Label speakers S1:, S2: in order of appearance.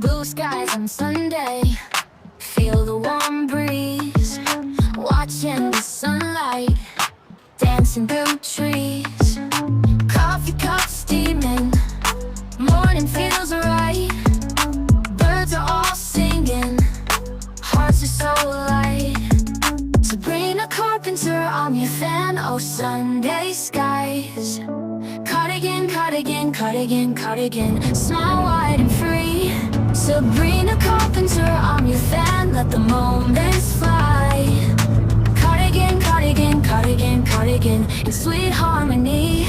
S1: Blue skies on Sunday, feel the warm breeze, watching the sunlight dancing through trees. Coffee cup steaming, morning feels right. Birds are all singing, hearts are so light. Sabrina Carpenter, I'm your fan, oh Sunday skies. Cardigan, cardigan, cardigan, cardigan, smile wide and free. Sabrina Carpenter, I'm your fan, let the moments fly. Cardigan, cardigan, cardigan, cardigan, in sweet harmony.